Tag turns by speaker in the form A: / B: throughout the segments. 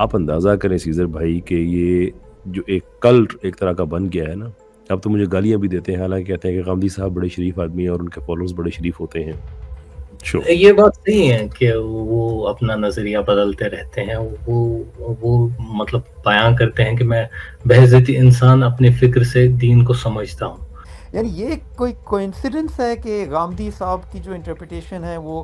A: آپ اندازہ کریں سیزر بھائی کہ یہ جو ایک کلٹ ایک طرح کا بن گیا ہے نا. اب تو مجھے گالیاں بھی دیتے ہیں، حالانکہ کہتے ہیں کہ غامدی صاحب بڑے شریف آدمی ہیں اور ان کے فالوورز بڑے شریف ہوتے ہیں. شو
B: یہ بات صحیح ہے کہ وہ اپنا نظریہ بدلتے رہتے ہیں. وہ مطلب بیان کرتے ہیں کہ میں بحیثیت انسان اپنے فکر سے دین کو سمجھتا ہوں.
C: یعنی یہ کوئی کوئنسیڈنس ہے کہ غامدی صاحب کی جو انٹرپریٹیشن ہے وہ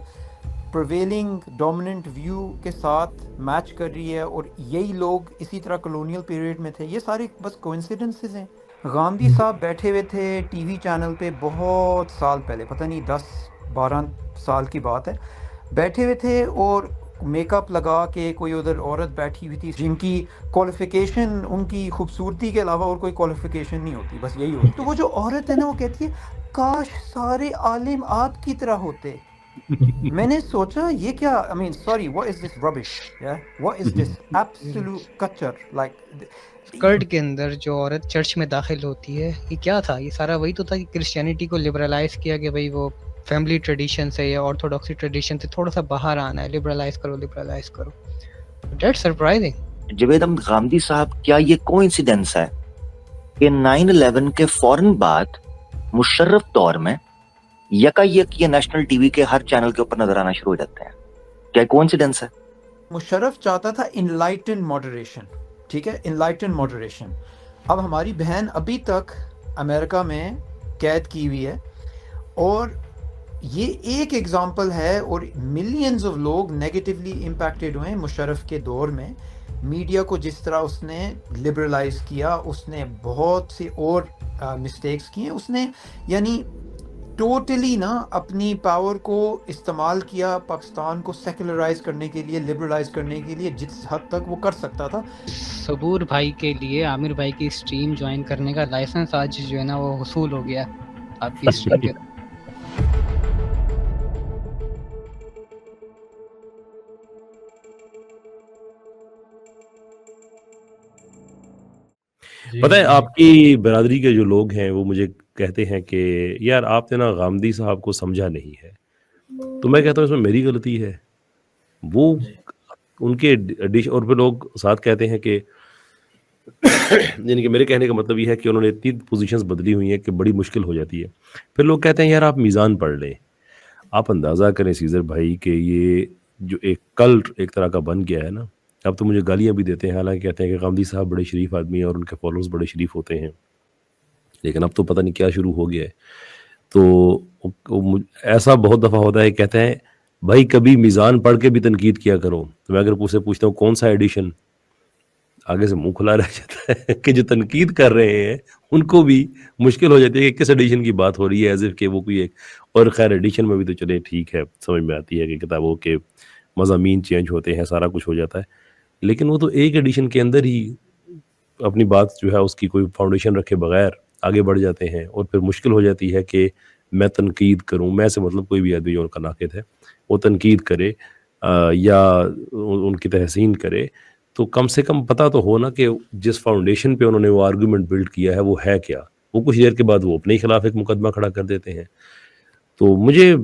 C: پریویلنگ ڈومیننٹ ویو کے ساتھ میچ کر رہی ہے، اور یہی لوگ اسی طرح کلونیل پیریڈ میں تھے؟ یہ ساری بس کوئنسیڈنسز ہیں. غامدی صاحب بیٹھے ہوئے تھے ٹی وی چینل پہ بہت سال پہلے، پتہ نہیں 10-12 سال کی بات ہے، بیٹھے ہوئے تھے اور میک اپ لگا کے کوئی ادھر عورت بیٹھی ہوئی تھی جن کی کوالیفیکیشن ان کی خوبصورتی کے علاوہ اور کوئی کوالیفیکیشن نہیں ہوتی، بس یہی ہوتی. تو وہ جو عورت ہے نا، وہ کہتی ہے کاش سارے عالم آپ کی طرح ہوتے. میں نے سوچا یہ کیا، I mean sorry, what is this rubbish? Yeah, what is this absolute culture like
D: skirt کے اندر جو عورت چرچ میں داخل ہوتی ہے، یہ کیا تھا؟ یہ سارا وہی تو تھا کہ کرسچینٹی کو لبرلائز کیا کہ بھائی وہ فیملی ٹریڈیشن سے یا آرتھوڈاکسی ٹریڈیشن سے تھوڑا سا باہر آنا ہے، لبرلائز کرو. That's surprising.
E: جوید احمد غامدی صاحب، کیا یہ کوئنسیڈنس ہے کہ 9/11 کے فوراً بعد مشرف دور میں یک یہ نیشنل ٹی وی کے ہر چینل کے اوپر نظر آنا شروع ہو جاتے ہیں؟ کیا کوئنسیڈنس ہے؟
C: مشرف چاہتا تھا انلائٹن ماڈریشن، ٹھیک ہے، انلائٹن ماڈریشن. اب ہماری بہن ابھی تک امریکہ میں قید کی ہوئی ہے، اور یہ ایک ایگزامپل ہے، اور ملینز آف لوگ نیگیٹیولی امپیکٹڈ ہوئے ہیں مشرف کے دور میں. میڈیا کو جس طرح اس نے لبرلائز کیا، اس نے بہت سی اور مسٹیکس کی ہیں. اس نے یعنی ٹوٹلی نا اپنی پاور کو استعمال کیا پاکستان کو سیکولرائز کرنے کے لیے، لبرلائز کرنے کے لیے، جس حد تک وہ کر سکتا تھا.
D: صبور بھائی کے لیے عامر بھائی کی اسٹریم جوائن کرنے کا لائسنس آج جو ہے نا وہ حصول ہو گیا آپ کی اسٹریم کے.
A: پتہ ہے آپ کی برادری کے جو لوگ ہیں وہ مجھے کہتے ہیں کہ یار آپ نے نا غامدی صاحب کو سمجھا نہیں ہے. تو میں کہتا ہوں اس میں میری غلطی ہے. وہ ان کے ایڈیشن، اور پھر لوگ ساتھ کہتے ہیں کہ یعنی کہ میرے کہنے کا مطلب یہ ہے کہ انہوں نے اتنی پوزیشنز بدلی ہوئی ہیں کہ بڑی مشکل ہو جاتی ہے. پھر لوگ کہتے ہیں یار آپ میزان پڑھ لیں. آپ اندازہ کریں سیزر بھائی کہ یہ جو ایک کلٹ ایک طرح کا بن گیا ہے نا. اب تو مجھے گالیاں بھی دیتے ہیں، حالانکہ کہتے ہیں کہ غامدی صاحب بڑے شریف آدمی ہیں اور ان کے فالوورز بڑے شریف ہوتے ہیں. لیکن اب تو پتہ نہیں کیا شروع ہو گیا ہے. تو ایسا بہت دفعہ ہوتا ہے، کہتے ہیں بھائی کبھی میزان پڑھ کے بھی تنقید کیا کرو. تو میں اگر پوچھتا ہوں کون سا ایڈیشن، آگے سے منہ کھلا رہ جاتا ہے کہ جو تنقید کر رہے ہیں ان کو بھی مشکل ہو جاتی ہے کہ کس ایڈیشن کی بات ہو رہی ہے، ایز اف کہ وہ کوئی ایک. اور خیر ایڈیشن میں بھی تو چلے ٹھیک ہے، سمجھ میں آتی ہے کہ کتابوں کے مضامین چینج ہوتے ہیں، سارا کچھ ہو جاتا ہے. لیکن وہ تو ایک ایڈیشن کے اندر ہی اپنی بات جو ہے اس کی کوئی فاؤنڈیشن رکھے بغیر آگے بڑھ جاتے ہیں، اور پھر مشکل ہو جاتی ہے کہ میں تنقید کروں. میں سے مطلب کوئی بھی آدمی جو ان کا ناقد ہے وہ تنقید کرے یا ان کی تحسین کرے، تو کم سے کم پتہ تو ہو نا کہ جس فاؤنڈیشن پہ انہوں نے وہ آرگومنٹ بلڈ کیا ہے وہ ہے کیا. وہ کچھ دیر کے بعد وہ اپنے ہی خلاف ایک مقدمہ کھڑا کر دیتے ہیں. تو مجھے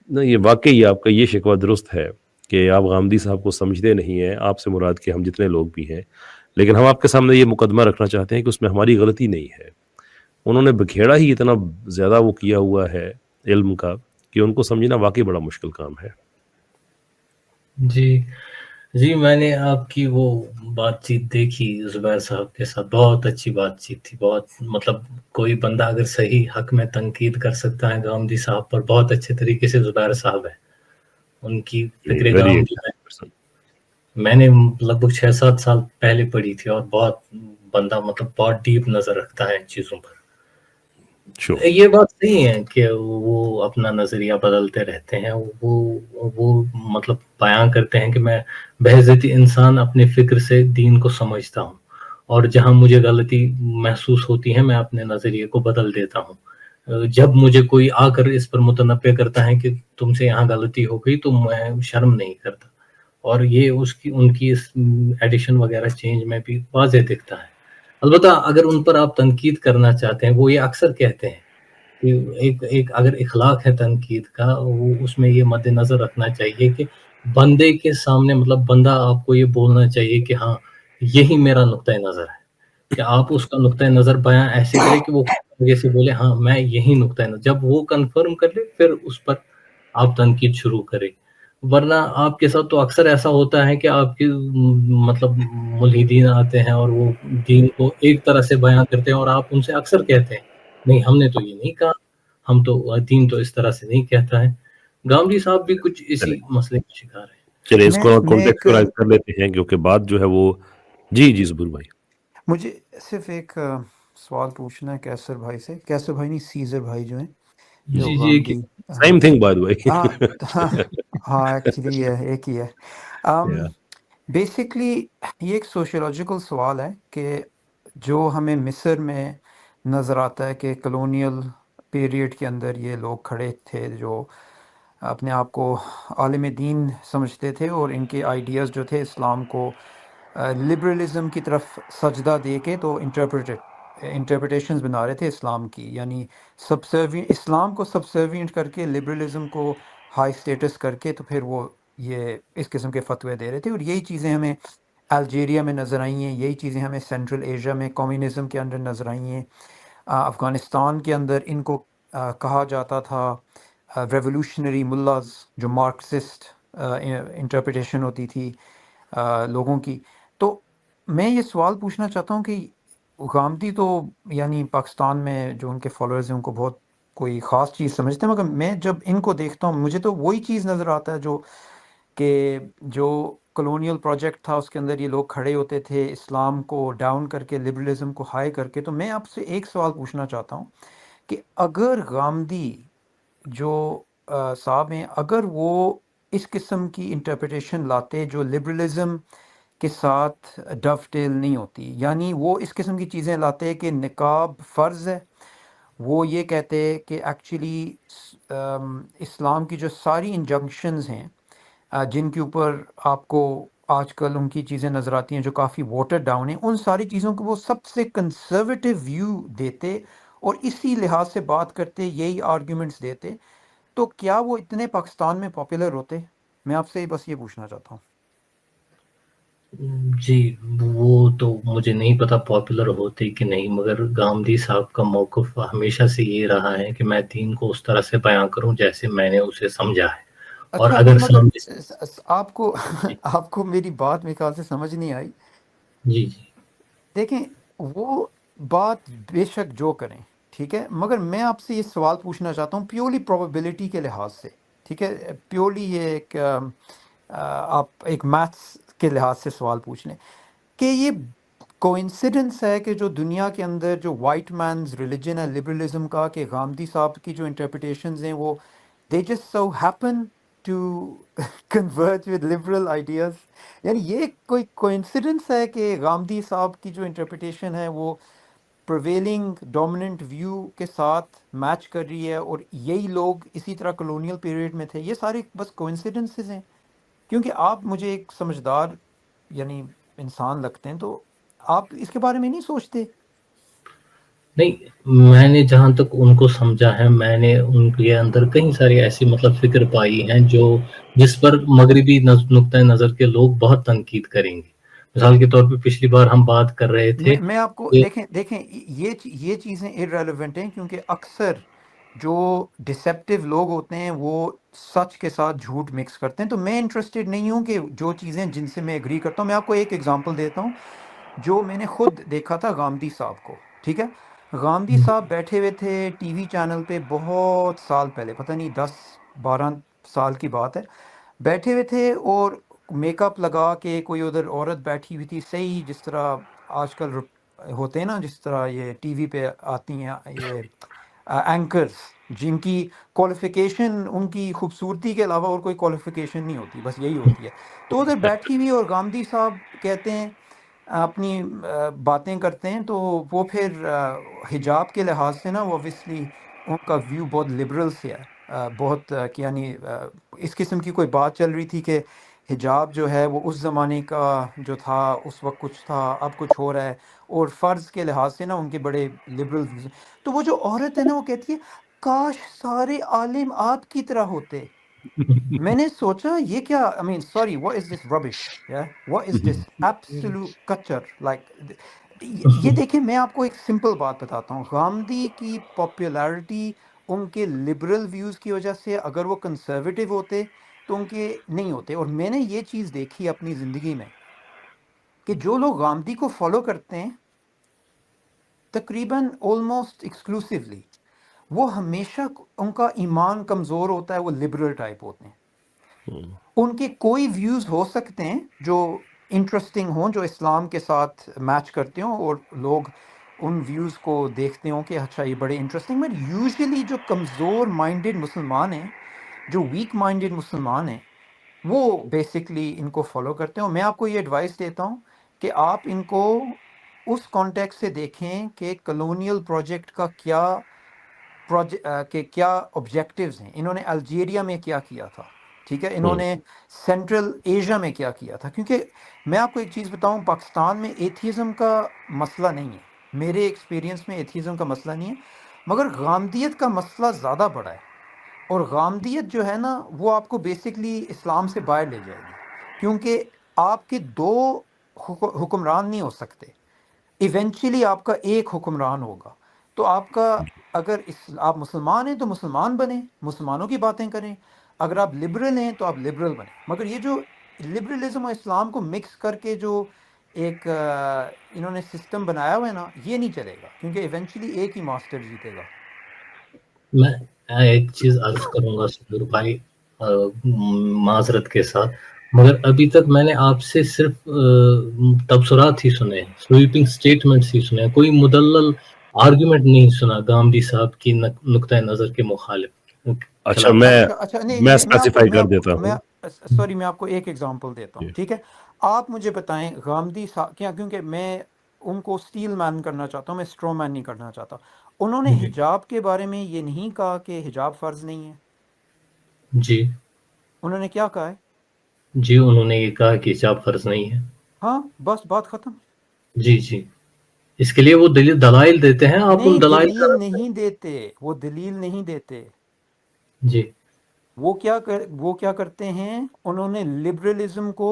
A: یہ واقعی آپ کا یہ شکوہ درست ہے کہ آپ غامدی صاحب کو سمجھتے نہیں ہیں. آپ سے مراد کہ ہم جتنے لوگ بھی ہیں، لیکن ہم آپ کے سامنے یہ مقدمہ رکھنا چاہتے ہیں کہ اس میں ہماری غلطی نہیں ہے. انہوں نے بکھیڑا ہی اتنا زیادہ وہ کیا ہوا ہے علم کا کہ ان کو سمجھنا واقعی بڑا مشکل کام ہے.
B: جی میں نے آپ کی وہ بات چیت دیکھی زبیر صاحب کے ساتھ، بہت اچھی بات چیت تھی. بہت مطلب کوئی بندہ اگر صحیح حق میں تنقید کر سکتا ہے غامدی صاحب پر، بہت اچھے طریقے سے زبیر صاحب ہے. ان کی فکر غامدی میں نے لگ بھگ 6-7 سال پہلے پڑھی تھی، اور بہت بندہ مطلب بہت ڈیپ نظر رکھتا ہے ان چیزوں پر. یہ بات صحیح ہے کہ وہ اپنا نظریہ بدلتے رہتے ہیں. وہ مطلب بیان کرتے ہیں کہ میں بحیثیت انسان اپنے فکر سے دین کو سمجھتا ہوں، اور جہاں مجھے غلطی محسوس ہوتی ہے میں اپنے نظریے کو بدل دیتا ہوں. جب مجھے کوئی آ کر اس پر متنبع کرتا ہے کہ تم سے یہاں غلطی ہو گئی تو میں شرم نہیں کرتا. اور یہ ان کی اس ایڈیشن وغیرہ چینج میں بھی واضح دکھتا ہے. البتہ اگر ان پر آپ تنقید کرنا چاہتے ہیں، وہ یہ اکثر کہتے ہیں کہ ایک اگر اخلاق ہے تنقید کا، وہ اس میں یہ مد نظر رکھنا چاہیے کہ بندے کے سامنے مطلب بندہ آپ کو یہ بولنا چاہیے کہ ہاں یہی میرا نقطۂ نظر ہے، کہ آپ اس کا نقطۂ نظر بیاں ایسے کرے کہ وہ آگے سے بولے ہاں میں یہی نقطۂ نظر، جب وہ کنفرم کر لے پھر اس پر آپ تنقید شروع کریں، ورنہ آپ کے ساتھ تو اکثر ایسا ہوتا ہے کہ آپ کے مطلب ملحدین آتے ہیں اور وہ دین کو ایک طرح سے بیان کرتے ہیں اور آپ ان سے اکثر کہتے ہیں نہیں ہم نے تو یہ نہیں کہا، ہم تو دین تو اس طرح سے نہیں کہتا ہے۔ گاندھی صاحب بھی کچھ
A: چلے
B: اسی مسئلے کا شکار ہیں۔
A: چلے اس کو
C: میں ایک
A: کانٹیکسچرائز کر لیتے ہیں کیونکہ بات جو ہے وہ جی زبور بھائی
C: مجھے صرف ایک سوال پوچھنا ہے کیسر بھائی سے، کیسر بھائی نہیں سیزر بھائی جو ہیں، جو
B: جی جی ایک
C: Ghamidi
A: same thing by the
C: ہاں
A: وے
C: ہاں ایکچولی ایک ہی ہے۔ بیسکلی یہ ایک سوشولوجیکل سوال ہے کہ جو ہمیں مصر میں نظر آتا ہے کہ کلونیل پیریڈ کے اندر یہ لوگ کھڑے تھے جو اپنے آپ کو عالم دین سمجھتے تھے اور ان کے آئیڈیاز جو تھے اسلام کو لبرلزم کی طرف سجدہ دے کے تو انٹرپریٹیشنز بنا رہے تھے اسلام کی، یعنی اسلام کو سبسروینٹ کر کے لبرلزم کو ہائی اسٹیٹس کر کے تو پھر وہ یہ اس قسم کے فتوے دے رہے تھے، اور یہی چیزیں ہمیں الجیریا میں نظر آئی ہیں، یہی چیزیں ہمیں سینٹرل ایشیا میں کمیونزم کے اندر نظر آئی ہیں۔ افغانستان کے اندر ان کو کہا جاتا تھا ریولوشنری ملاز، جو مارکسسٹ انٹرپریٹیشن ہوتی تھی لوگوں کی۔ تو میں یہ سوال پوچھنا چاہتا ہوں کہ غامدی تو یعنی پاکستان میں جو ان کے فالوورز ہیں ان کو بہت کوئی خاص چیز سمجھتے ہیں، مگر میں جب ان کو دیکھتا ہوں مجھے تو وہی چیز نظر آتا ہے جو کلونیل پروجیکٹ تھا، اس کے اندر یہ لوگ کھڑے ہوتے تھے اسلام کو ڈاؤن کر کے، لبرلزم کو ہائی کر کے۔ تو میں آپ سے ایک سوال پوچھنا چاہتا ہوں کہ اگر غامدی جو صاحب ہیں اگر وہ اس قسم کی انٹرپریٹیشن لاتے جو لبرلزم کے ساتھ ڈو ٹیل نہیں ہوتی، یعنی وہ اس قسم کی چیزیں لاتے کہ نقاب فرض ہے، وہ یہ کہتے کہ ایکچولی اسلام کی جو ساری انجنکشنز ہیں جن کے اوپر آپ کو آج کل ان کی چیزیں نظر آتی ہیں جو کافی واٹر ڈاؤن ہیں، ان ساری چیزوں کو وہ سب سے کنسرویٹو ویو دیتے اور اسی لحاظ سے بات کرتے، یہی آرگیومنٹس دیتے، تو کیا وہ اتنے پاکستان میں پاپولر ہوتے؟ میں آپ سے بس یہ پوچھنا چاہتا ہوں۔
B: جی وہ تو مجھے نہیں پتا پاپولر ہوتے کہ نہیں، مگر گاندھی صاحب کا موقف ہمیشہ سے یہ رہا ہے کہ میں دین کو اس طرح سے بیان کروں جیسے میں نے اسے سمجھا ہے، اور
C: اچھا
B: اگر
C: مگر
B: سامنے
C: آپ کو آپ کو میری بات میرے خیال سے سمجھ نہیں آئی۔
B: جی جی
C: دیکھیں وہ بات بے شک جو کریں ٹھیک ہے، مگر میں آپ سے یہ سوال پوچھنا چاہتا ہوں پیورلی پروبیبلٹی کے لحاظ سے، ٹھیک ہے، پیورلی یہ ایک آپ ایک میتھس کے لحاظ سے سوال پوچھ لیں کہ یہ کوئنسیڈنس ہے کہ جو دنیا کے اندر جو وائٹ مینز ریلیجن ہے لبرلزم کا، کہ غامدی صاحب کی جو انٹرپریٹیشنز ہیں وہ they just so happen to converge with liberal ideas، یعنی یہ کوئی کوئنسیڈنس ہے کہ غامدی صاحب کی جو انٹرپریٹیشن ہے وہ پرویلنگ ڈومیننٹ ویو کے ساتھ میچ کر رہی ہے اور یہی لوگ اسی طرح کلونیل پیریڈ میں تھے؟ یہ سارے بس کوئنسیڈنسز ہیں، کیونکہ آپ مجھے ایک سمجھدار یعنی انسان لگتے ہیں، تو آپ اس کے بارے میں نہیں سوچتے؟
B: نہیں، میں نے جہاں تک ان کو سمجھا ہے میں نے ان کے اندر کئی ساری ایسی مطلب فکر پائی ہیں جس پر مغربی نقطۂ نظر کے لوگ بہت تنقید کریں گے۔ مثال کے طور پہ پچھلی بار ہم بات کر رہے تھے
C: میں آپ کو
B: کہ
C: دیکھیں یہ چیزیں irrelevant ہیں، کیونکہ اکثر جو ڈسیپٹیو لوگ ہوتے ہیں وہ سچ کے ساتھ جھوٹ مکس کرتے ہیں، تو میں انٹرسٹڈ نہیں ہوں کہ جو چیزیں جن سے میں ایگری کرتا ہوں۔ میں آپ کو ایک ایگزامپل دیتا ہوں جو میں نے خود دیکھا تھا غامدی صاحب کو، ٹھیک ہے۔ غامدی صاحب بیٹھے ہوئے تھے ٹی وی چینل پہ بہت سال پہلے، پتہ نہیں 10-12 سال کی بات ہے، بیٹھے ہوئے تھے اور میک اپ لگا کے کوئی ادھر عورت بیٹھی ہوئی تھی، صحیح جس طرح آج کل ہوتے ہیں نا، جس طرح یہ ٹی وی پہ آتی ہیں یہ اینکرز جن کی کوالیفیکیشن ان کی خوبصورتی کے علاوہ اور کوئی کوالیفیکیشن نہیں ہوتی، بس یہی ہوتی ہے، تو ادھر بیٹھی ہوئی اور غامدی صاحب کہتے ہیں اپنی باتیں کرتے ہیں، تو وہ پھر حجاب کے لحاظ سے نا وہ اوبویسلی ان کا ویو بہت لبرل سے ہے، بہت کہ یعنی اس قسم کی کوئی بات چل رہی تھی کہ حجاب جو ہے وہ اس زمانے کا جو تھا اس وقت کچھ تھا، اب کچھ ہو رہا ہے، اور فرض کے لحاظ سے نا ان کے بڑے لبرل ویوز ہیں۔ تو وہ جو عورت ہے نا وہ کہتی ہے کاش سارے عالم آپ کی طرح ہوتے، میں نے سوچا یہ کیا I mean sorry what is this rubbish yeah what is this absolute کچر like یہ دیکھیں میں آپ کو ایک سمپل بات بتاتا ہوں غامدی کی پاپولیرٹی ان کے لبرل ویوز کی وجہ سے اگر وہ کنسرویٹیو ہوتے تو ان کے نہیں ہوتے اور میں نے یہ چیز دیکھی اپنی زندگی میں کہ جو لوگ غامدی کو فالو کرتے ہیں تقریباً آلموسٹ ایکسکلوسیولی وہ ہمیشہ ان کا ایمان کمزور ہوتا ہے وہ لبرل ٹائپ ہوتے ہیں ان کے کوئی ویوز ہو سکتے ہیں جو انٹرسٹنگ ہوں جو اسلام کے ساتھ میچ کرتے ہوں اور لوگ ان ویوز کو دیکھتے ہوں کہ اچھا یہ بڑے انٹرسٹنگ بٹ یوزلی جو کمزور مائنڈڈ مسلمان ہیں جو ویک مائنڈڈ مسلمان ہیں وہ بیسکلی ان کو فالو کرتے ہیں اور میں آپ کو یہ ایڈوائس دیتا ہوں کہ آپ ان کو اس کانٹیکٹ سے دیکھیں کہ کلونیل پروجیکٹ کا کہ کیا آبجیکٹیوز ہیں انہوں نے الجیریا میں کیا کیا تھا ٹھیک ہے انہوں نے سینٹرل ایشیا میں کیا کیا تھا کیونکہ میں آپ کو ایک چیز بتاؤں پاکستان میں ایتھیزم کا مسئلہ نہیں ہے میرے ایکسپیرینس میں ایتھیزم کا مسئلہ نہیں ہے مگر غامدیت کا مسئلہ زیادہ بڑا ہے اور غامدیت جو ہے نا وہ آپ کو بیسکلی اسلام سے باہر لے جائے گی کیونکہ آپ کے دو حکمران نہیں ہو سکتے ایونچولی آپ کا ایک حکمران ہوگا تو آپ کا اگر آپ مسلمان ہیں تو مسلمان بنیں مسلمانوں کی باتیں کریں اگر آپ لبرل ہیں تو آپ لبرل بنیں مگر یہ جو لبرلزم اور اسلام کو مکس کر کے جو ایک انہوں نے سسٹم بنایا ہوا ہے نا یہ نہیں چلے گا کیونکہ ایونچولی ایک ہی ماسٹر جیتے گا
B: میں ایک چیز عرض کروں گا سدور بھائی معذرت کے ساتھ مگر ابھی تک میں نے آپ سے صرف تبصرات ہی سنے سویپنگ سٹیٹمنٹس ہی سنے کوئی مدلل آرگومنٹ نہیں سنا غامدی صاحب کی نقطہ نظر کے مخالف
A: اچھا
C: نہیں
A: میں اسپیسیفائی کر دیتا ہوں
C: سوری میں آپ کو ایک ایگزامپل دیتا ہوں ٹھیک ہے آپ مجھے بتائیں غامدی صاحب کیا کیونکہ میں ان کو اسٹیل مین کرنا چاہتا ہوں میں اسٹرو مین نہیں کرنا چاہتا انہوں نے حجاب کے بارے میں یہ نہیں کہا کہ حجاب فرض نہیں ہے
B: جی
C: انہوں نے کیا کہا ہے
B: جی انہوں نے یہ کہا کہ حجاب فرض نہیں ہے
C: ہاں بس بات ختم
B: جی جی اس کے لیے وہ دلائل دیتے ہیں آپ ان دلائل
C: وہ دلیل نہیں دیتے
B: جی
C: وہ کیا کرتے ہیں انہوں نے لبرلزم کو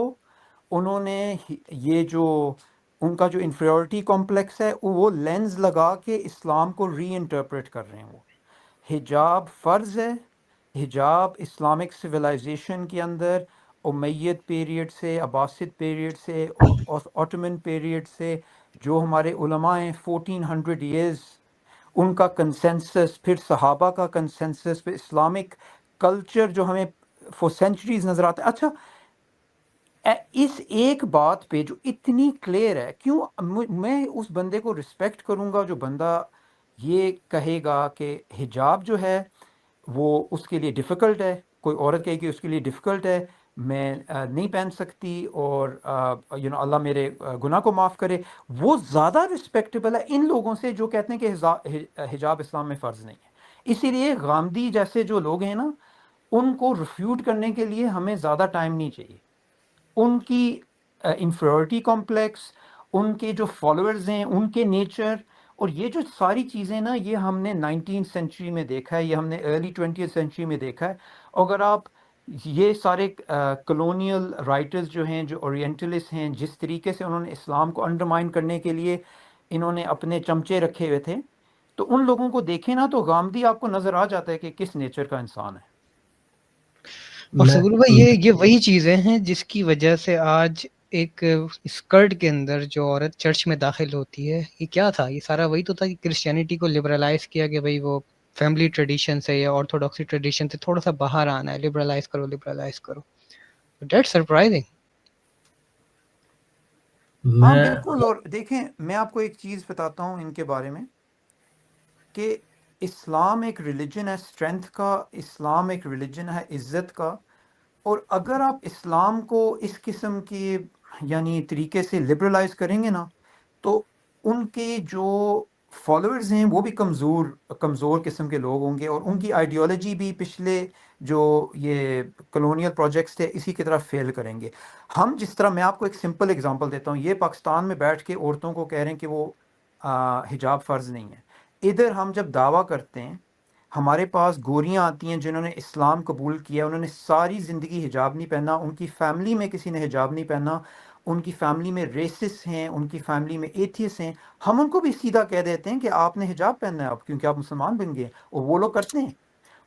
C: انہوں نے یہ جو ان کا جو انفیریورٹی کمپلیکس ہے وہ لینز لگا کے اسلام کو ری انٹرپریٹ کر رہے ہیں وہ حجاب فرض ہے حجاب اسلامک سویلائزیشن کے اندر امید پیریڈ سے عباسد پیریڈ سے آٹومن پیریڈ سے جو ہمارے علماء ہیں 1400 ایئرز ان کا کنسنسس پھر صحابہ کا کنسنسس پھر اسلامک کلچر جو ہمیں فور سینچریز نظر آتا ہے اچھا اس ایک بات پہ جو اتنی کلیئر ہے کیوں میں اس بندے کو رسپیکٹ کروں گا جو بندہ یہ کہے گا کہ حجاب جو ہے وہ اس کے لیے ڈیفیکلٹ ہے کوئی عورت کہے کہ اس کے لیے ڈیفیکلٹ ہے میں نہیں پہن سکتی اور اللہ میرے گناہ کو معاف کرے وہ زیادہ رسپیکٹیبل ہے ان لوگوں سے جو کہتے ہیں کہ حجاب اسلام میں فرض نہیں ہے اسی لیے غامدی جیسے جو لوگ ہیں نا ان کو ریفیوٹ کرنے کے لیے ہمیں زیادہ ٹائم نہیں چاہیے ان کی انفیریورٹی کمپلیکس ان کے جو فالوورز ہیں ان کے نیچر اور یہ جو ساری چیزیں نا یہ ہم نے 19th سینچری میں دیکھا ہے یہ ہم نے ارلی 20th سینچری میں دیکھا ہے اگر آپ یہ سارے کلونیل رائٹرز جو ہیں جو اورینٹلسٹ ہیں جس طریقے سے انہوں نے اسلام کو انڈرمائن کرنے کے لیے انہوں نے اپنے چمچے رکھے ہوئے تھے تو ان لوگوں کو دیکھیں نا تو غامدی آپ کو نظر آ جاتا ہے کہ کس نیچر کا انسان ہے
D: اور سبور بھائی یہ وہی چیزیں ہیں جس کی وجہ سے آج ایک اسکرٹ کے اندر جو عورت چرچ میں داخل ہوتی ہے یہ کیا تھا یہ سارا وہی تو تھا کہ کرسچینٹی کو لبرلائز کیا کہ بھائی وہ فیملی ٹریڈیشن سے یا آرتھوڈاکسی ٹریڈیشن سے تھوڑا سا باہر آنا ہے لبرلائز کرو دیٹس سرپرائزنگ
C: ہاں بالکل اور دیکھیں میں آپ کو ایک چیز بتاتا ہوں ان کے بارے میں کہ اسلام ایک ریلیجن ہے اسٹرینتھ کا اسلام ایک ریلیجن ہے عزت کا اور اگر آپ اسلام کو اس قسم کی یعنی طریقے سے لبرلائز کریں گے نا تو ان کے جو فالوورز ہیں وہ بھی کمزور قسم کے لوگ ہوں گے اور ان کی آئیڈیالوجی بھی پچھلے جو یہ کلونیل پروجیکٹس تھے اسی کی طرف فیل کریں گے ہم جس طرح میں آپ کو ایک سمپل اگزامپل دیتا ہوں یہ پاکستان میں بیٹھ کے عورتوں کو کہہ رہے ہیں کہ وہ حجاب فرض نہیں ہے ادھر ہم جب دعویٰ کرتے ہیں ہمارے پاس گوریاں آتی ہیں جنہوں نے اسلام قبول کیا، انہوں نے ساری زندگی حجاب نہیں پہنا، ان کی فیملی میں کسی نے حجاب نہیں پہنا، ان کی فیملی میں ریسس ہیں، ان کی فیملی میں ایتھیس ہیں، ہم ان کو بھی سیدھا کہہ دیتے ہیں کہ آپ نے حجاب پہننا ہے اب کیونکہ آپ مسلمان بن گئے، اور وہ لوگ کرتے ہیں۔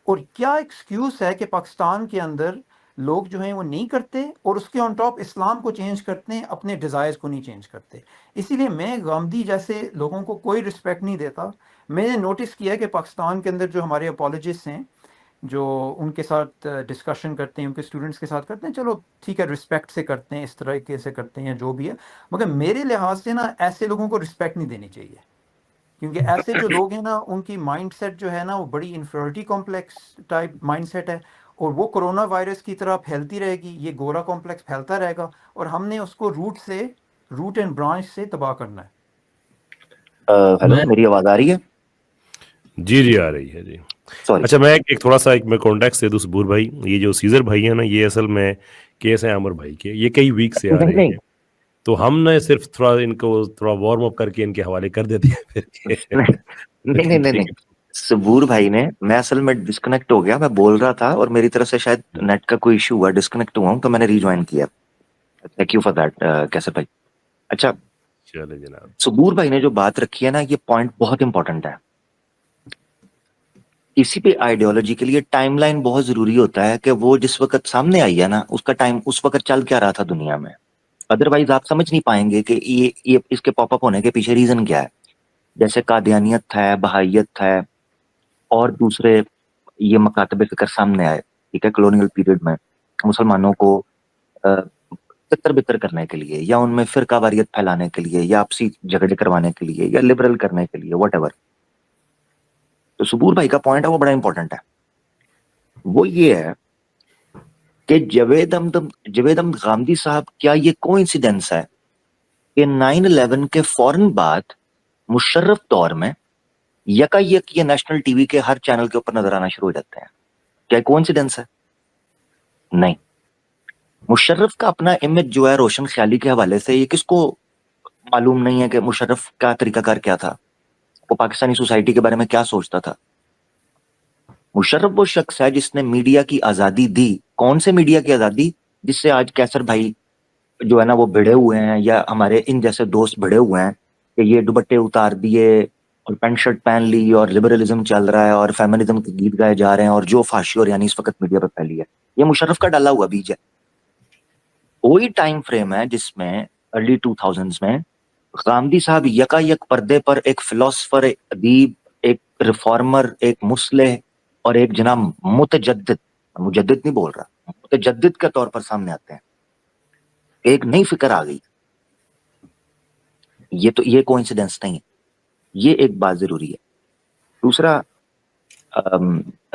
C: اور کیا ایکسکیوز ہے کہ پاکستان کے اندر لوگ جو ہیں وہ نہیں کرتے، اور اس کے آن ٹاپ اسلام کو چینج کرتے ہیں، اپنے ڈیزائرز کو نہیں چینج کرتے۔ اسی لیے میں غامدی جیسے لوگوں کو کوئی رسپیکٹ نہیں دیتا۔ میں نے نوٹس کیا ہے کہ پاکستان کے اندر جو ہمارے اپولوجسٹ ہیں، جو ان کے ساتھ ڈسکشن کرتے ہیں، ان کے اسٹوڈنٹس کے ساتھ کرتے ہیں، چلو ٹھیک ہے، رسپیکٹ سے کرتے ہیں، اس طرح سے کرتے ہیں جو بھی ہے، مگر میرے لحاظ سے نا ایسے لوگوں کو رسپیکٹ نہیں دینی چاہیے، کیونکہ ایسے جو لوگ ہیں نا ان کی مائنڈ سیٹ جو ہے نا وہ بڑی inferiority complex type mind set ہے، اور وہ کرونا وائرس کی طرح پھیلتی رہے گی، یہ گورا کمپلیکس پھیلتا رہے گا، اور ہم نے اس کو روٹ اینڈ برانچ سے تباہ کرنا ہے۔
E: ہیلو،
B: میں
E: میری آواز آ رہی ہے؟
A: جی آ رہی ہے جی۔
E: سوری۔
A: اچھا میں ایک تھوڑا سا میں کانٹیکٹ دے دوں صبور بھائی، یہ جو سیزر بھائی ہیں نا یہ اصل میں کیس ہے عامر بھائی کے، یہ کئی ویک سے آ رہے
E: نہیں
A: ہیں، تو ہم نے صرف تھوڑا ان کو تھوڑا وارم اپ کر کے ان کے حوالے کر دیتے ہیں پھر
E: نہیں نہیں، صبور بھائی نے، میں اصل میں ڈسکنیکٹ ہو گیا، میں بول رہا تھا اور میری طرف سے شاید نیٹ کا کوئی ایشو ہوا، ڈسکنیکٹ ہوا ہوں تو میں نے ری جوائن کیا۔ تھینک یو فار دیٹ کیسر بھائی۔ اچھا،
A: چلے جناب۔
E: صبور بھائی نے جو بات رکھی ہے نا، یہ پوائنٹ بہت امپورٹنٹ ہے۔ کسی بھی آئیڈیالوجی کے لیے ٹائم لائن بہت ضروری ہوتا ہے کہ وہ جس وقت سامنے آئی ہے نا اس کا ٹائم، اس وقت چل کیا رہا تھا دنیا میں، ادروائز آپ سمجھ نہیں پائیں گے کہ یہ اس کے پاپ اپ ہونے کے پیچھے ریزن کیا ہے۔ جیسے قادیانیت ہے، بہائیت ہے، اور دوسرے یہ مکاتب فکر سامنے آئے، ٹھیک ہے، کلونیل پیریڈ میں مسلمانوں کو تتر بتر کرنے کے لیے، یا ان میں فرقہ واریت پھیلانے کے لیے، یا آپسی جھگڑے کروانے کے لیے، یا لبرل کرنے کے لیے، واٹ ایور۔ تو صبور بھائی کا پوائنٹ ہے وہ بڑا امپورٹنٹ ہے، وہ یہ ہے کہ جاوید احمد غامدی صاحب، کیا یہ کوئنسیڈنس ہے کہ 9/11 کے فوراً بعد مشرف دور میں یک یہ نیشنل ٹی وی کے ہر چینل کے اوپر نظر آنا شروع ہو جاتے ہیں؟ کیا کوئنسیڈنس ہے؟ نہیں۔ مشرف کا اپنا امیج جو ہے روشن خیالی کے حوالے سے، یہ کس کو معلوم نہیں ہے کہ مشرف کا طریقہ کار کیا تھا، وہ پاکستانی سوسائٹی کے بارے میں کیا سوچتا تھا؟ مشرف وہ شخص ہے جس نے میڈیا کی آزادی دی۔ کون سے میڈیا کی آزادی؟ جس سے آج کیسر بھائی جو ہے نا وہ بھڑے ہوئے ہیں، یا ہمارے ان جیسے دوست بھڑے ہوئے ہیں کہ یہ دوپٹے اتار دیے اور پینٹ شرٹ پہن لی اور لبرلزم چل رہا ہے اور فیمنزم کے گیت گائے جا رہے ہیں، اور جو فحاشی اور یعنی اس وقت میڈیا پہ پھیلی ہے، یہ مشرف کا ڈالا ہوا بیج ہے۔ وہی ٹائم فریم ہے جس میں ارلی 2000s میں غامدی صاحب یک پردے پر ایک فلاسفر، ایک ادیب، ایک ریفارمر، ایک مصلح اور ایک جناب مجدد نہیں بول رہا، متجدد کے طور پر سامنے آتے ہیں۔ ایک نئی فکر آ گئی، یہ کوئنسیڈنس نہیں ہے، یہ ایک بات ضروری ہے۔ دوسرا،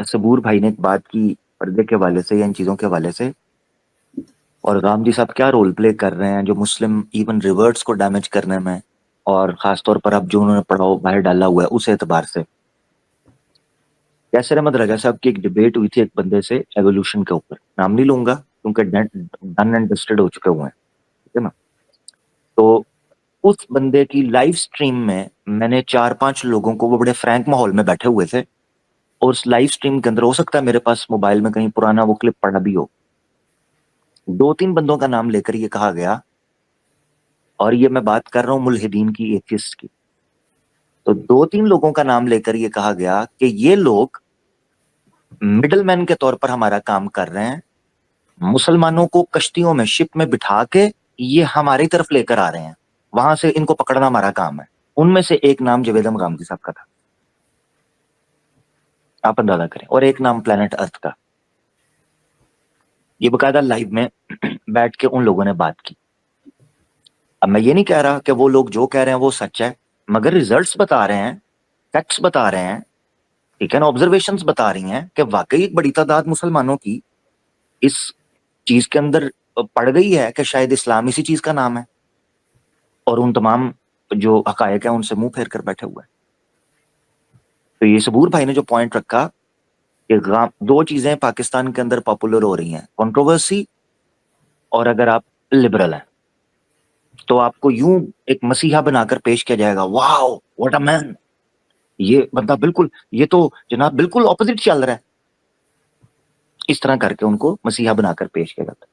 E: صبور بھائی نے ایک بات کی پردے کے حوالے سے یا ان چیزوں کے حوالے سے، اور غامدی صاحب کیا رول پلے کر رہے ہیں جو مسلم ایون ریورٹس کو ڈیمیج کرنے میں، اور خاص طور پر اب جو انہوں نے پڑھاؤ باہر ڈالا ہوا ہے اس اعتبار سے۔ یاسر احمد رجا صاحب کی ایک ڈیبیٹ ہوئی تھی ایک بندے سے ایوولوشن کے اوپر، نام نہیں لوں گا کیونکہ ڈن اینڈ ڈسٹڈ ہو چکے ہوئے ہیں، ٹھیک ہے نا۔ تو اس بندے کی لائیو سٹریم میں نے 4-5 لوگوں کو، وہ بڑے فرینک ماحول میں بیٹھے ہوئے تھے، اور اس لائیو سٹریم کے اندر ہو سکتا ہے میرے پاس موبائل میں کہیں پرانا وہ کلپ پڑا بھی ہو، 2-3 بندوں کا نام لے کر یہ کہا گیا، اور یہ میں بات کر رہا ہوں ملحدین کی، ایتھیسٹ کی، تو 2-3 لوگوں کا نام لے کر یہ کہا گیا کہ یہ لوگ مڈل مین کے طور پر ہمارا کام کر رہے ہیں، مسلمانوں کو کشتیوں میں، شپ میں بٹھا کے یہ ہماری طرف لے کر آ رہے ہیں، وہاں سے ان کو پکڑنا ہمارا کام ہے۔ ان میں سے ایک نام جاوید احمد غامدی صاحب کا تھا، آپ اندازہ کریں، اور ایک نام پلانٹ ارتھ کا۔ یہ باقاعدہ لائیو میں بیٹھ کے ان لوگوں نے بات کی۔ اب میں یہ نہیں کہہ رہا کہ وہ لوگ جو کہہ رہے ہیں وہ سچ ہے، مگر ریزلٹس بتا رہے ہیں، فیکٹس بتا رہے ہیں، ٹھیک ہے نا، آبزرویشنز بتا رہی ہیں کہ واقعی ایک بڑی تعداد مسلمانوں کی اس چیز کے اندر پڑ گئی ہے کہ شاید اسلام اسی چیز کا نام ہے، اور ان تمام جو حقائق ہیں ان سے منہ پھیر کر بیٹھے ہوئے ہیں۔ تو یہ صبور بھائی نے جو پوائنٹ رکھا کہ 2 چیزیں پاکستان کے اندر پاپولر ہو رہی ہیں، کنٹروورسی، اور اگر آپ لبرل ہیں تو آپ کو یوں ایک مسیحا بنا کر پیش کیا جائے گا، واو واٹ اے مین، یہ بندہ بالکل، یہ تو جناب بالکل اپوزٹ چل رہا ہے. اس طرح کر کے ان کو مسیحا بنا کر پیش کیا جاتا ہے.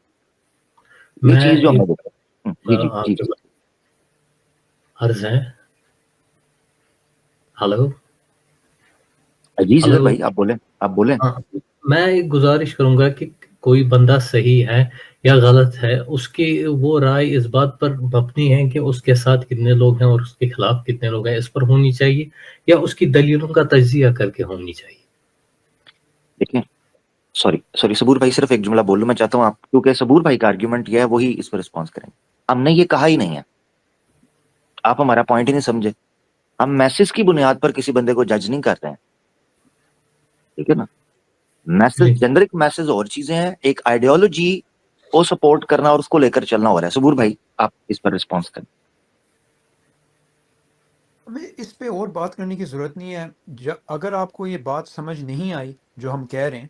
E: یہ
B: میں
E: چیز جو ہم
B: ایک
E: نے دیکھا. جی جی
B: آپ
E: جی
B: کے
E: جی
B: عرض ہے. ہلو
E: جی سیدر
B: ہلو
E: بھائی آپ بولیں، آپ بولیں.
B: ہاں، میں ایک گزارش کروں گا کہ کوئی بندہ صحیح ہے یا غلط ہے، اس کی وہ رائے اس بات پر مبنی ہے کہ اس کے ساتھ کتنے لوگ ہیں اور اس کے خلاف کتنے لوگ ہیں، اس پر ہونی چاہیے، یا اس کی دلیلوں کا تجزیہ کر کے ہونی چاہیے.
E: دیکھیں سوری صبور بھائی، صرف ایک جملہ بولوں میں چاہتا ہوں آپ، کیونکہ صبور بھائی کا آرگیومنٹ یہ ہے، وہی اس پر رسپانس کریں. ہم نے یہ کہا ہی نہیں ہے، آپ ہمارا پوائنٹ ہی نہیں سمجھے. ہم میسج کی بنیاد پر کسی بندے کو جج نہیں کر رہے ہیں، ٹھیک ہے نا. میسج، جنرک میسج اور چیزیں ہیں، ایک آئیڈیالوجی کو سپورٹ کرنا اور اس کو لے کر چلنا ہو رہا ہے. صبور بھائی آپ اس پر رسپانس کریں.
C: ہمیں اس پہ اور بات کرنے کی ضرورت نہیں ہے. اگر آپ کو یہ بات سمجھ نہیں آئی جو ہم کہہ رہے ہیں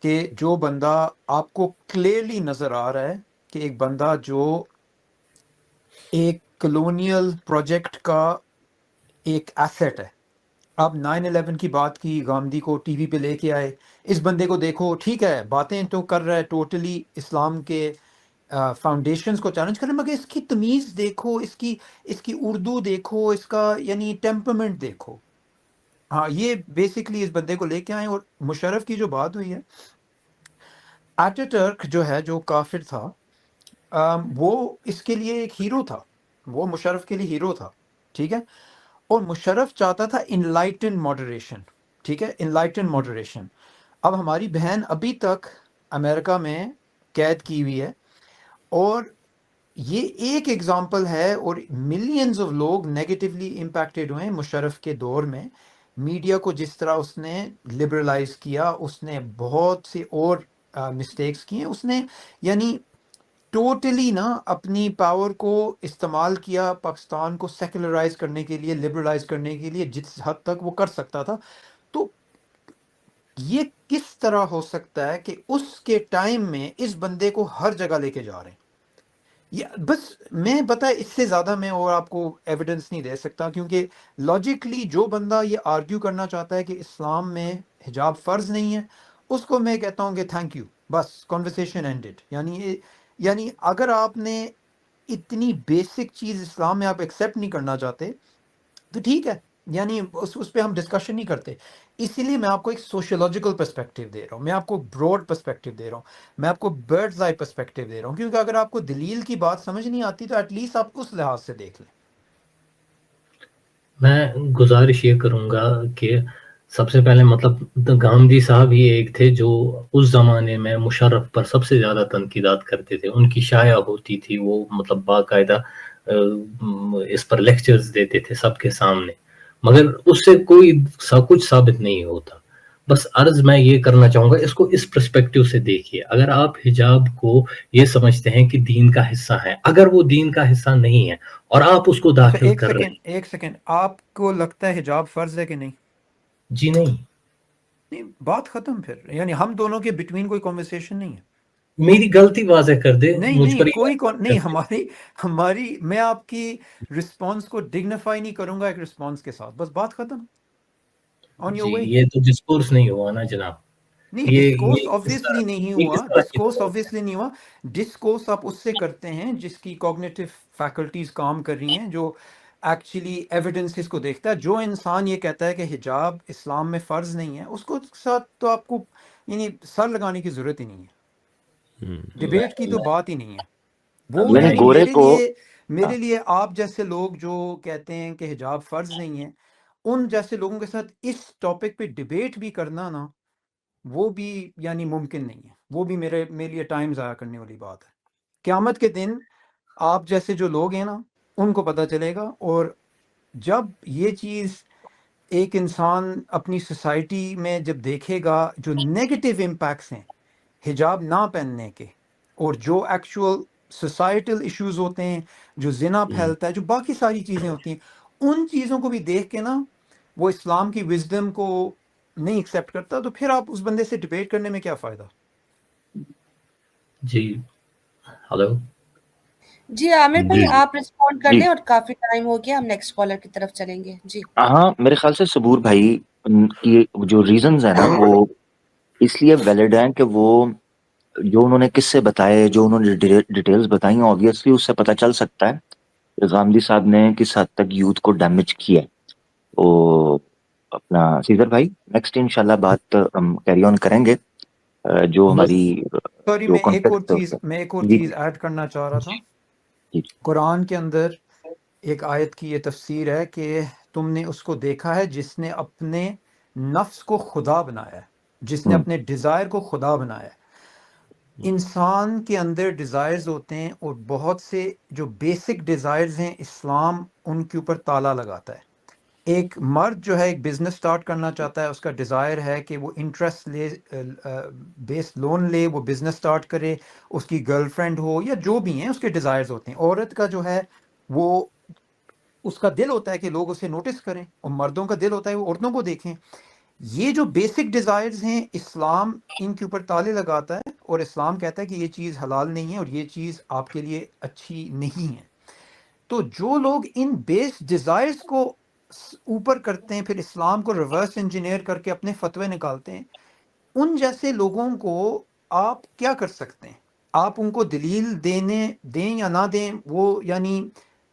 C: کہ جو بندہ آپ کو کلیئرلی نظر آ رہا ہے کہ ایک بندہ جو ایک کلونیل پروجیکٹ کا ایک ایسٹ ہے. آپ 9/11 کی بات کی، گاندھی کو ٹی وی پہ لے کے آئے، اس بندے کو دیکھو، ٹھیک ہے باتیں تو کر رہا ہے، ٹوٹلی اسلام کے فاؤنڈیشنز کو چیلنج کر رہے ہیں، مگر اس کی تمیز دیکھو، اس کی اردو دیکھو، اس کا یعنی ٹیمپرمنٹ دیکھو. ہاں، یہ بیسکلی اس بندے کو لے کے آئے. اور مشرف کی جو بات ہوئی ہے، ایٹاٹرک جو ہے، جو کافر تھا، وہ اس کے لیے ایک ہیرو تھا، وہ مشرف کے لیے ہیرو تھا، ٹھیک ہے. اور مشرف چاہتا تھا انلائٹن ماڈریشن، ٹھیک ہے، انلائٹن ماڈریشن. اب ہماری بہن ابھی تک امریکہ میں قید کی ہوئی ہے، اور یہ ایک ایگزامپل ہے، اور ملینز آف لوگ نیگیٹیولی امپیکٹڈ ہوئے ہیں مشرف کے دور میں. میڈیا کو جس طرح اس نے لبرلائز کیا، اس نے بہت سے اور مسٹیکس کیے. اس نے یعنی ٹوٹلی نا اپنی پاور کو استعمال کیا پاکستان کو سیکولرائز کرنے کے لیے، لبرلائز کرنے کے لیے، جس حد تک وہ کر سکتا تھا. تو یہ کس طرح ہو سکتا ہے کہ اس کے ٹائم میں اس بندے کو ہر جگہ لے کے جا رہے ہیں؟ یہ بس میں پتہ ہے، اس سے زیادہ میں اور آپ کو ایویڈنس نہیں دے سکتا، کیونکہ لاجیکلی جو بندہ یہ آرگیو کرنا چاہتا ہے کہ اسلام میں حجاب فرض نہیں ہے، اس کو میں کہتا ہوں کہ تھینک یو، بس کنورسیشن اینڈڈ. یعنی اگر آپ نے اتنی بیسک چیز اسلام میں آپ ایکسیپٹ نہیں کرنا چاہتے تو ٹھیک ہے، یعنی اس پہ ہم ڈسکشن نہیں کرتے. اسی لیے میں آپ کو ایک سوشولوجیکل پرسپیکٹیو دے رہا ہوں، میں آپ کو براڈ پرسپیکٹیو دے رہا ہوں، میں آپ کو برڈز آئی پرسپیکٹیو دے رہا ہوں، کیونکہ اگر آپ کو دلیل کی بات سمجھ نہیں آتی تو ایٹ لیسٹ آپ اس لحاظ سے دیکھ لیں.
B: میں گزارش یہ کروں گا کہ سب سے پہلے مطلب گاندھی صاحب ہی ایک تھے جو اس زمانے میں مشرف پر سب سے زیادہ تنقیدات کرتے تھے. ان کی شائع ہوتی تھی، وہ مطلب باقاعدہ اس پر لیکچرز دیتے تھے سب کے سامنے، مگر اس سے کوئی کچھ ثابت نہیں ہوتا. بس عرض میں یہ کرنا چاہوں گا، اس کو اس پرسپیکٹیو سے دیکھیے. اگر آپ حجاب کو یہ سمجھتے ہیں کہ دین کا حصہ ہے، اگر وہ دین کا حصہ نہیں ہے اور آپ اس کو
C: اچھا،
B: داخل کر رہے ہیں.
C: ایک سیکنڈ، آپ کو لگتا ہے حجاب فرض ہے کہ نہیں؟
B: جی نہیں،
C: نہیں، بات ختم. پھر یعنی ہم دونوں کے بٹوین کوئی کنورسیشن نہیں ہے.
B: میری غلطی واضح کر دے، مجھ پر
C: نہیں، ہماری میں آپ کی رسپانس کو ڈگنیفائی نہیں کروں گا ایک رسپانس کے ساتھ، بس بات ختم. آن یور
B: جی،
C: وے.
B: یہ تو ڈسکورس نہیں ہوا نا جناب.
C: نہیں،
B: یہ
C: ڈسکورس
B: کس
C: آبویسلی
B: طرح
C: نہیں
B: یہ
C: ہوا،
B: کس طرح کی سوچ ہے؟
C: نہیں ہوا. ڈسکورس آپ اس سے کرتے ہیں جس کی کوگنیٹو فیکلٹیز کام کر رہی ہیں، جو ایکچولی ایویڈنسز کو دیکھتا ہے. جو انسان یہ کہتا ہے کہ حجاب اسلام میں فرض نہیں ہے، اس کو ساتھ تو آپ کو یعنی سر لگانے کی ضرورت ہی نہیں ہے. ڈیبیٹ کی تو بات ہی نہیں ہے. وہ
E: یعنی
C: یعنی
E: گورے کو
C: میرے لیے آپ جیسے لوگ جو کہتے ہیں کہ حجاب فرض نہیں ہے، ان جیسے لوگوں کے ساتھ اس ٹاپک پہ ڈیبیٹ بھی کرنا نا، وہ بھی یعنی ممکن نہیں ہے. وہ بھی میرے لیے ٹائم ضائع کرنے والی بات ہے. قیامت کے دن آپ جیسے جو لوگ ہیں نا، ان کو پتہ چلے گا. اور جب یہ چیز ایک انسان اپنی سوسائٹی میں جب دیکھے گا، جو نیگیٹو امپیکٹس ہیں حجاب نہ پہننے کے، اور جو ایکچوئل سوسائٹل ایشوز ہوتے ہیں، جو زنا پھیلتا ہے، جو باقی ساری چیزیں ہوتی ہیں، ان چیزوں کو بھی دیکھ کے نا وہ اسلام کی وزڈم کو نہیں ایکسیپٹ کرتا، تو پھر آپ اس بندے سے ڈیبیٹ کرنے میں کیا فائدہ؟
B: جی ہلو
F: جی عامر بھائی
A: جی
F: آپ رسپونڈ کر
E: جی
F: لیں اور کافی ٹائم ہو گیا، ہم نیکسٹ کالر کی طرف چلیں گے. جی
E: ہاں میرے خیال سے صبور بھائی کی جو ریزنز ہیں نا وہ اس لیے ویلڈ ہیں کہ وہ جو انہوں نے قصے بتائے، جو انہوں نے ڈیٹیلز بتائی، آبویسلی اس سے پتہ چل سکتا ہے کہ غامدی صاحب نے کس حد تک یوتھ کو ڈیمیج کیا. تو اپنا سیزر بھائی نیکسٹ انشاءاللہ بات ہم کیری آن کریں گے. جو
B: بس
E: ہماری
C: سوری،
E: جو
C: میں ایک اور
E: کانٹیکٹ جی
C: چیز ایڈ کرنا چاہ رہا تھا.
E: جی
C: قرآن کے اندر ایک آیت کی یہ تفسیر ہے کہ تم نے اس کو دیکھا ہے جس نے اپنے نفس کو خدا بنایا ہے، جس نے
E: ہوں،
C: اپنے ڈیزائر کو خدا بنایا ہے. انسان کے اندر ڈیزائرز ہوتے ہیں، اور بہت سے جو بیسک ڈیزائرز ہیں اسلام ان کے اوپر تالا لگاتا ہے. ایک مرد جو ہے ایک بزنس سٹارٹ کرنا چاہتا ہے، اس کا ڈیزائر ہے کہ وہ انٹرسٹ لے، بیس لون لے، وہ بزنس سٹارٹ کرے، اس کی گرل فرینڈ ہو یا جو بھی ہیں اس کے ڈیزائرز ہوتے ہیں. عورت کا جو ہے وہ اس کا دل ہوتا ہے کہ لوگ اسے نوٹس کریں، اور مردوں کا دل ہوتا ہے وہ عورتوں کو دیکھیں. یہ جو بیسک ڈیزائرز ہیں اسلام ان کے اوپر تالے لگاتا ہے، اور اسلام کہتا ہے کہ یہ چیز حلال نہیں ہے اور یہ چیز آپ کے لیے اچھی نہیں ہے. تو جو لوگ ان بیس ڈیزائرز کو اوپر کرتے ہیں، پھر اسلام کو ریورس انجینئر کر کے اپنے فتوے نکالتے ہیں، ان جیسے لوگوں کو آپ کیا کر سکتے ہیں؟ آپ ان کو دلیل دیں یا نہ دیں، وہ یعنی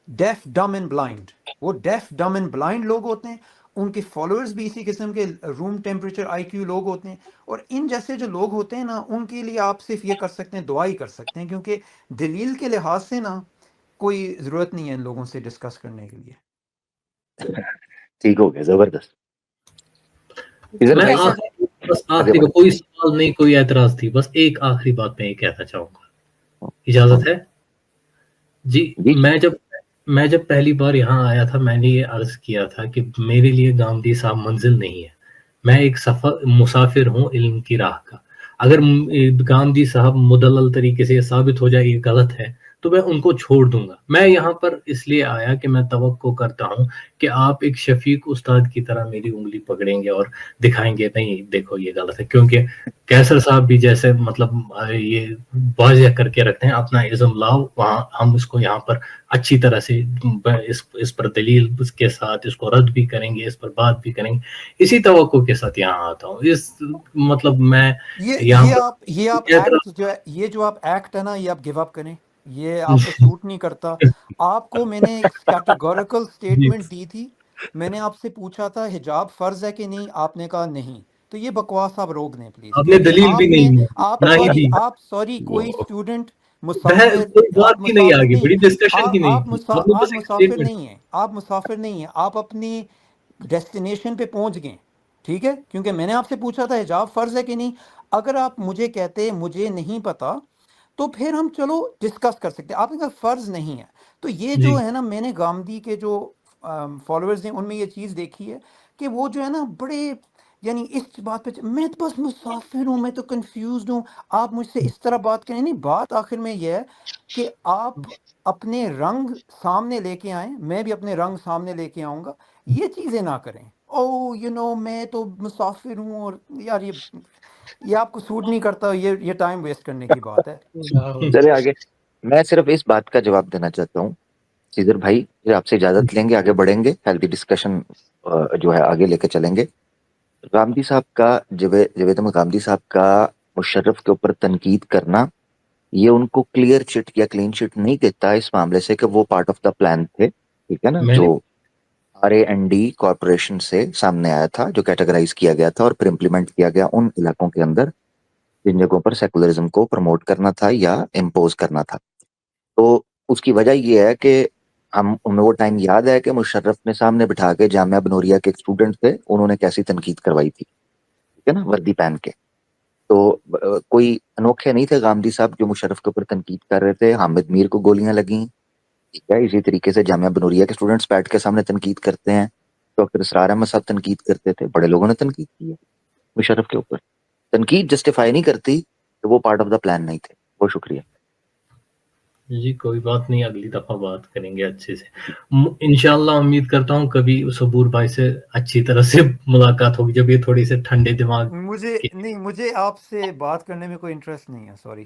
C: ڈیف ڈم اینڈ بلائنڈ، وہ ڈیف ڈم اینڈ بلائنڈ لوگ ہوتے ہیں. ان کے فالوورز بھی اسی قسم کے روم ٹیمپریچر آئی کیو لوگ ہوتے ہیں. اور ان جیسے جو لوگ ہوتے ہیں نا، ان کے لیے آپ صرف یہ کر سکتے ہیں، دعا ہی کر سکتے ہیں، کیونکہ دلیل کے لحاظ سے نا کوئی ضرورت نہیں ہے ان لوگوں سے ڈسکس کرنے کے لیے.
E: ٹھیک ہو گیا، زبردست. سیزر
B: میں
E: بھائی
B: بس
E: آگے
B: آخری
E: بڑھیں.
B: کوئی سوال نہیں، کوئی اعتراض تھی، بس ایک آخری بات میں یہ کہنا چاہوں گا، اجازت ہے؟ جی
E: جی
B: میں جب پہلی بار یہاں آیا تھا میں نے یہ عرض کیا تھا کہ میرے لیے گامدی صاحب منزل نہیں ہے، میں ایک مسافر ہوں علم کی راہ کا. اگر گامدی صاحب مدلل طریقے سے یہ ثابت ہو جائے یہ غلط ہے تو میں ان کو چھوڑ دوں گا. میں یہاں پر اس لیے آیا کہ میں توقع کرتا ہوں کہ آپ ایک شفیق استاد کی طرح میری انگلی پکڑیں گے اور دکھائیں گے نہیں دیکھو یہ غلط ہے، کیونکہ کیسر صاحب بھی جیسے مطلب یہ واضح کر کے رکھتے ہیں اپنا ازم لاؤ، وہاں ہم اس کو یہاں پر اچھی طرح سے اس پر دلیل اس کے ساتھ اس کو رد بھی کریں گے، اس پر بات بھی کریں گے. اسی توقع کے ساتھ یہاں آتا ہوں. اس مطلب میں یہاں
C: یہ آپ ایکٹ جو ہے، یہ جو آپ ایکٹ ہے نا، یہ آپ گیو اپ کریں، یہ آپ کو
B: پر
C: سوٹ نہیں کرتا. آپ کو میں نے ایک کیٹیگوریکل سٹیٹمنٹ دی تھی، میں نے آپ سے پوچھا تھا حجاب فرض ہے کہ نہیں، آپ نے کہا نہیں. تو یہ بکواس آپ روک دیں پلیز،
B: آپ نے
C: کیونکہ
B: دلیل بھی
C: آپ نے
B: نہیں ہے نہ ہی دی.
C: سوری کوئی اسٹوڈنٹ
B: بحث
C: مسافر،
B: کوئی بات
C: آپ
B: ہی نہیں
C: مسافر
B: آگی،
C: نہیں،
B: بڑی ڈسکشن کی نہیں تھی، آپ نے
C: آپ
B: بس ایک
C: مسافر
B: اسٹیٹمنٹ.
C: نہیں ہیں، آپ مسافر نہیں ہیں، آپ اپنی ڈیسٹینیشن پہ پہنچ گئے. ٹھیک ہے، کیونکہ میں نے آپ سے پوچھا تھا حجاب فرض ہے کہ نہیں. اگر آپ مجھے کہتے مجھے نہیں پتا تو پھر ہم چلو ڈسکس کر سکتے. آپ نے کہا فرض نہیں ہے. تو یہ
B: جی
C: جو ہے نا، میں نے گامدی کے جو فالوورز ہیں ان میں یہ چیز دیکھی ہے کہ وہ جو ہے نا بڑے یعنی اس بات پہ میں تو بس مسافر ہوں، میں تو کنفیوزڈ ہوں، آپ مجھ سے اس طرح بات کریں. نہیں، بات آخر میں یہ ہے کہ آپ اپنے رنگ سامنے لے کے آئیں، میں بھی اپنے رنگ سامنے لے کے آؤں گا. یہ چیزیں نہ کریں. میں تو مسافر ہوں، اور یار یہ آپ کو سوٹ نہیں کرتا. یہ ٹائم ویسٹ کرنے کی بات ہے.
E: چلے آگے. میں صرف اس بات کا جواب دینا چاہتا ہوں سیزر بھائی، پھر آپ سے اجازت لیں گے، آگے بڑھیں گے، ہیلتھی ڈسکشن جو ہے آگے لے کے چلیں گے. غامدی صاحب کا جاوید احمد غامدی صاحب کا مشرف کے اوپر تنقید کرنا، یہ ان کو کلیئر چٹ یا کلین چٹ نہیں دیتا اس معاملے سے کہ وہ پارٹ آف دا پلان تھے. ٹھیک ہے نا،
B: میں نے
E: جو RA&D کارپوریشن سے سامنے آیا تھا، جو کیٹیگرائز کیا گیا تھا اور پھر امپلیمنٹ کیا گیا ان علاقوں کے اندر جن جگہوں پر سیکولرزم کو پروموٹ کرنا تھا یا امپوز کرنا تھا. تو اس کی وجہ یہ ہے کہ ہمیں وہ ٹائم یاد ہے کہ مشرف نے سامنے بٹھا کے جامعہ بنوریا کے ایک اسٹوڈنٹ تھے، انہوں نے کیسی تنقید کروائی تھی، ٹھیک ہے نا، وردی پہن کے. تو کوئی انوکھے نہیں تھے غامدی صاحب جو مشرف کے اوپر تنقید کر رہے تھے. حامد میر کو گولیاں لگیں، ٹھیک ہے، اسی طریقے سے جامعہ بنوریا کے اسٹوڈنٹس بیٹھ کے سامنے تنقید کرتے ہیں. ڈاکٹر اسرار احمد صاحب تنقید کرتے تھے، بڑے لوگوں نے تنقید کی ہے مشرف کے اوپر. تنقید جسٹیفائی نہیں کرتی کہ وہ پارٹ آف دا پلان نہیں تھے. بہت شکریہ.
B: جی کوئی بات نہیں، اگلی دفعہ بات کریں گے اچھے سے انشاءاللہ. امید کرتا ہوں کبھی صبور بھائی سے اچھی طرح سے ملاقات ہوگی جب یہ تھوڑی سے ٹھنڈے دماغ
C: مجھے آپ سے بات کرنے میں کوئی انٹرسٹ نہیں ہے، سوری.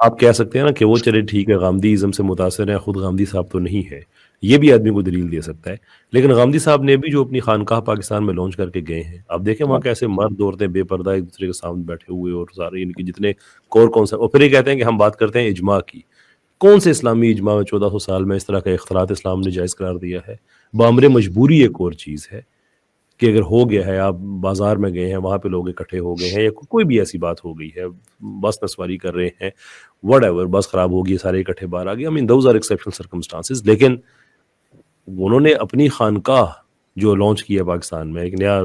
A: آپ کہہ سکتے ہیں نا کہ وہ چلے ٹھیک ہے غامدی ازم سے متاثر ہیں, خود غامدی صاحب تو نہیں ہے, یہ بھی آدمی کو دلیل دے سکتا ہے. لیکن غامدی صاحب نے بھی جو اپنی خانقاہ پاکستان میں لانچ کر کے گئے ہیں, آپ دیکھیں وہاں کیسے مرد عورتیں بے پردہ ایک دوسرے کے سامنے بیٹھے ہوئے, اور سارے ان کے جتنے کور کونسپٹ, اور پھر یہ کہتے ہیں کہ ہم بات کرتے ہیں اجماع کی. کون سے اسلامی اجماع میں 1400 سال میں اس طرح کا اختلاط اسلام نے جائز قرار دیا ہے؟ بامر مجبوری ایک اور چیز ہے کہ اگر ہو گیا ہے, آپ بازار میں گئے ہیں, وہاں پہ لوگ اکٹھے ہو گئے ہیں, یا کوئی بھی ایسی بات ہو گئی ہے, بس نسواری کر رہے ہیں, وٹ ایور, بس خراب ہو گئی, سارے اکٹھے باہر آ گئے, I mean those are exceptional circumstances. لیکن انہوں نے اپنی خانقاہ جو لانچ کیا پاکستان میں, ایک نیا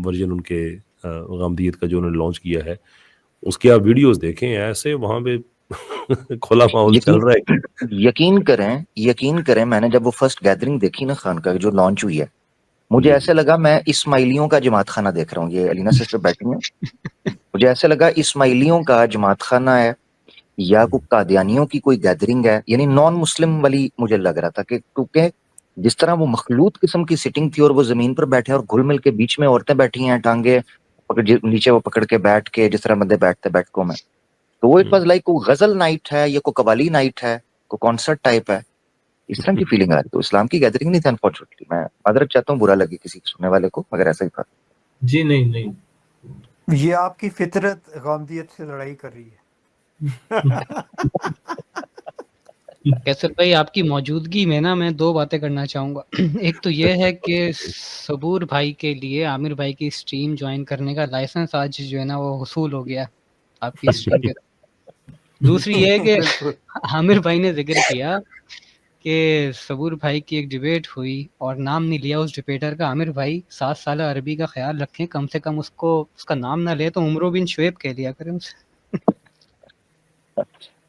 A: ورژن ان کے غامدیت کا جو انہوں نے لانچ کیا ہے, اس کی آپ ویڈیوز دیکھیں, ایسے وہاں پہ کھلا ماحول چل رہا ہے.
E: یقین کریں میں نے جب وہ فرسٹ گیدرنگ دیکھی نا خانقاہ جو لانچ ہوئی ہے, مجھے ایسے لگا میں اسماعیلیوں کا جماعت خانہ دیکھ رہا ہوں. یہ علینا سسٹر بیٹھی ہیں, مجھے ایسے لگا اسماعیلیوں کا جماعت خانہ ہے یا کوئی قادیانیوں کی کوئی گیدرنگ ہے, یعنی نان مسلم والی مجھے لگ رہا تھا. کہ کیونکہ جس طرح وہ مخلوط قسم کی سٹنگ تھی, اور وہ زمین پر بیٹھے اور گھل مل کے بیچ میں عورتیں بیٹھی ہیں, ٹانگے نیچے وہ پکڑ کے بیٹھ کے, جس طرح بندے بیٹھتے بیٹھکوں میں, تو وہ اٹ واز لائک کوئی غزل نائٹ ہے یا کوئی قوالی نائٹ ہے, کوئی کانسرٹ ٹائپ ہے, اس طرح کی فیلنگ آ رہی. تو اسلام کی گیدرنگ نہیں تھی انفارچونیٹلی. میں معذرت چاہتا ہوں, برا لگے کسی سننے والے کو, مگر ایسا ہی تھا.
B: جی نہیں
C: یہ آپ کی فطرت غامدیت سے لڑائی کر رہی ہے.
D: کیسر بھائی آپ کی موجودگی میں نا میں دو باتیں کرنا چاہوں گا. ایک تو یہ ہے کہ صبور بھائی کے لیے عامر بھائی کی اسٹریم جوائن کرنے کا لائسنس آج جو ہے نا وہ حصول ہو گیا آپ کی اسٹریم کے. دوسری یہ ہے کہ عامر بھائی نے ذکر کیا کہ صبور بھائی کی ایک ڈیبیٹ ہوئی اور نام نہیں لیا اس ڈیبیٹر کا. عامر بھائی 7 سالہ عربی کا خیال رکھیں, کم سے کم اس کا نام نہ لے تو عمرو بن شعیب کہہ لیا کریں اسے.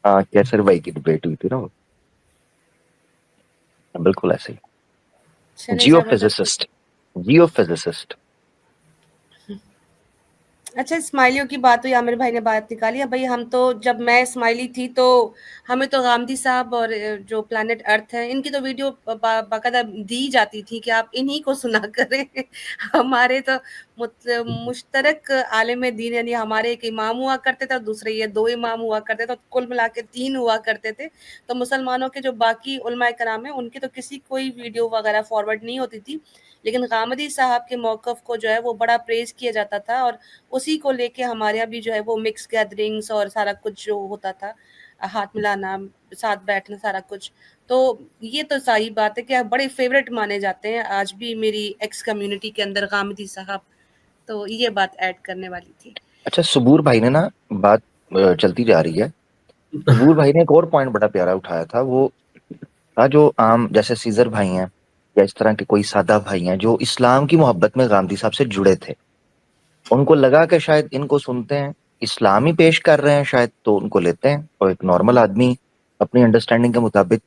E: ہاں کیسر بھائی کی ڈبیٹ ہوئی تھی نا, بالکل ایسے ہی.
F: چلے
E: جیو فزسسٹ.
F: اچھا اسماعیلیوں کی بات ہوئی, عامر بھائی نے بات نکالی. بھائی ہم تو جب میں اسماعیلی تھی تو ہمیں تو غامدی صاحب اور جو پلانٹ ارتھ ہے ان کی تو ویڈیو باقاعدہ دی جاتی تھی کہ آپ انہی کو سنا کریں. ہمارے تو مشترک عالم دین, یعنی ہمارے ایک امام ہوا کرتے تھے اور دوسرے یہ 2 امام ہوا کرتے تھے, کل ملا کے 3 ہوا کرتے تھے. تو مسلمانوں کے جو باقی علماء کرام ہیں ان کی تو کسی کوئی ویڈیو وغیرہ فارورڈ نہیں ہوتی تھی, لیکن غامدی صاحب کے موقف کو جو ہے وہ بڑا پریز کیا جاتا تھا, اور اسی کو لے کے ہمارے یہاں بھی جو ہے وہ مکس گیدرنگس اور سارا کچھ جو ہوتا تھا, ہاتھ ملانا, ساتھ بیٹھنا, سارا کچھ. تو یہ تو صحیح بات ہے کہ بڑے فیوریٹ مانے جاتے ہیں آج بھی میری ایکس کمیونٹی کے اندر غامدی صاحب. تو یہ بات ایڈ کرنے والی تھی.
E: اچھا صبور بھائی نے نا بات چلتی جا رہی ہے, صبور بھائی نے ایک اور پوائنٹ بڑا پیارا اٹھایا تھا. وہ تھا جو عام جیسے سیزر بھائی ہیں یا اس طرح کے کوئی سادہ بھائی ہیں جو اسلام کی محبت میں غامدی صاحب سے جڑے تھے, ان کو لگا کہ شاید ان کو سنتے ہیں اسلام ہی پیش کر رہے ہیں شاید, تو ان کو لیتے ہیں. اور ایک نارمل آدمی اپنی انڈرسٹینڈنگ کے مطابق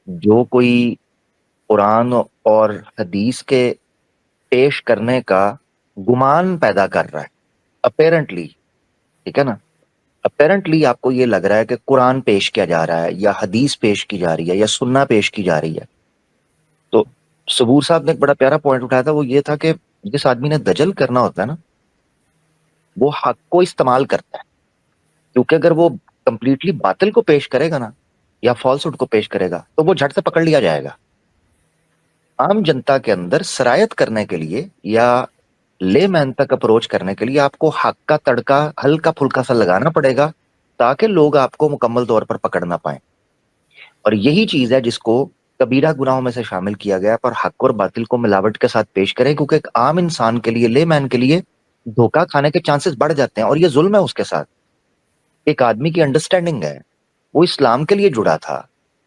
E: جو کوئی قرآن اور حدیث کے پیش کرنے کا گمان پیدا کر رہا ہے اپیرنٹلی, ٹھیک ہے نا, اپیرنٹلی آپ کو یہ لگ رہا ہے کہ قرآن پیش کیا جا رہا ہے یا حدیث پیش کی جا رہی ہے یا سننا پیش کی جا رہی ہے. تو صبور صاحب نے ایک بڑا پیارا پوائنٹ اٹھایا تھا, وہ یہ تھا کہ جس آدمی نے دجل کرنا ہوتا ہے نا وہ حق کو استعمال کرتا ہے, کیونکہ اگر وہ کمپلیٹلی باطل کو پیش کرے گا نا یا فالسہڈ کو پیش کرے گا تو وہ جھٹ سے پکڑ لیا جائے گا. عام جنتا کے اندر سرایت کرنے کے لیے یا لے مین تک اپروچ کرنے کے لیے آپ کو حق کا تڑکا ہلکا پھلکا سا لگانا پڑے گا تاکہ لوگ آپ کو مکمل طور پر پکڑ نہ پائیں. اور یہی چیز ہے جس کو کبیرہ گناہوں میں سے شامل کیا گیا, پر حق اور باطل کو ملاوٹ کے ساتھ پیش کریں, کیونکہ ایک عام انسان کے لیے, لے مین کے لیے دھوکہ کھانے کے چانسز بڑھ جاتے ہیں, اور یہ ظلم ہے اس کے ساتھ. ایک آدمی کی انڈرسٹینڈنگ ہے, وہ اسلام کے لیے جڑا تھا,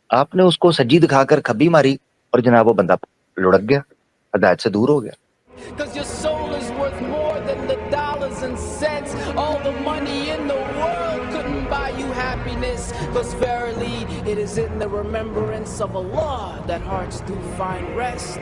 E: آپ نے اس کو سجی دکھا کر کھبی ماری اور جناب وہ بندہ لڑک گیا, ہدایت سے دور ہو گیا.
G: Cause your soul is worth more than the dollars and cents. All the money in the world couldn't buy you happiness. Cause verily it is in the remembrance of Allah that hearts do find rest.